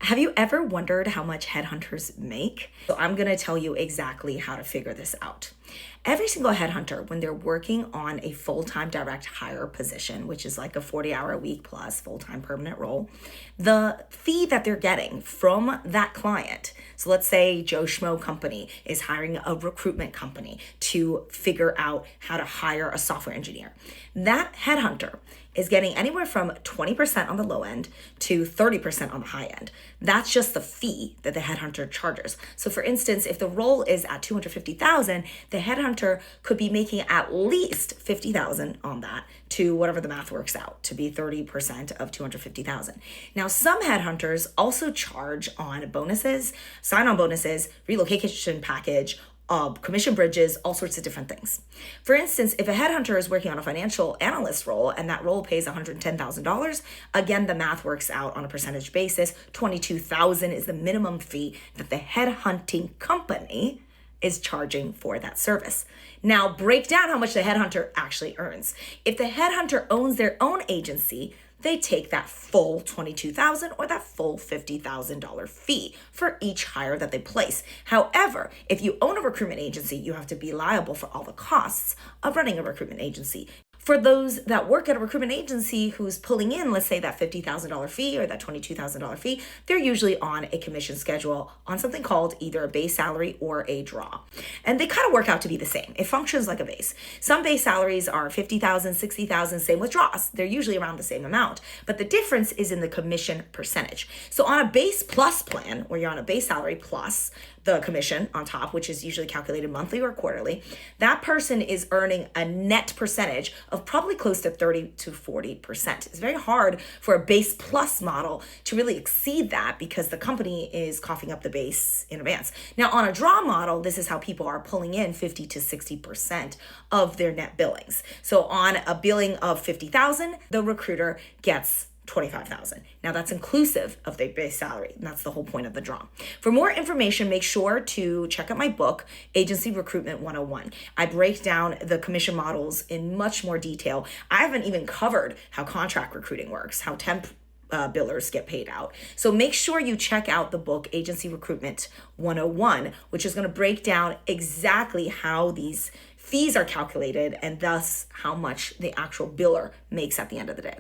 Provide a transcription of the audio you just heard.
Have you ever wondered how much headhunters make? So I'm gonna tell you exactly how to figure this out. Every single headhunter, when they're working on a full-time direct hire position, which is like a 40-hour a week plus full-time permanent role, the fee that they're getting from that client, so let's say Joe Schmo company is hiring a recruitment company to figure out how to hire a software engineer. That headhunter is getting anywhere from 20% on the low end to 30% on the high end. That's just the fee that the headhunter charges. So for instance, if the role is at 250,000, the headhunter could be making at least 50,000 on that to whatever the math works out to be 30% of 250,000. Now, some headhunters also charge on bonuses, sign-on bonuses, relocation package, commission bridges, all sorts of different things. For instance, if a headhunter is working on a financial analyst role and that role pays $110,000, again, the math works out on a percentage basis. $22,000 is the minimum fee that the headhunting company is charging for that service. Now, break down how much the headhunter actually earns. If the headhunter owns their own agency, they take that full $22,000 or that full $50,000 fee for each hire that they place. However, if you own a recruitment agency, you have to be liable for all the costs of running a recruitment agency. For those that work at a recruitment agency who's pulling in, let's say that $50,000 fee or that $22,000 fee, they're usually on a commission schedule on something called either a base salary or a draw. And they kind of work out to be the same. It functions like a base. Some base salaries are $50,000, $60,000, same with draws. They're usually around the same amount, but the difference is in the commission percentage. So on a base plus plan, where you're on a base salary plus the commission on top, which is usually calculated monthly or quarterly, that person is earning a net percentage of probably close to 30 to 40%. It's very hard for a base plus model to really exceed that because the company is coughing up the base in advance. Now, on a draw model, this is how people are pulling in 50 to 60% of their net billings. So on a billing of 50,000, the recruiter gets 25,000. Now that's inclusive of the base salary. And that's the whole point of the draw. For more information, make sure to check out my book, Agency Recruitment 101. I break down the commission models in much more detail. I haven't even covered how contract recruiting works, how temp billers get paid out. So make sure you check out the book, Agency Recruitment 101, which is going to break down exactly how these fees are calculated and thus how much the actual biller makes at the end of the day.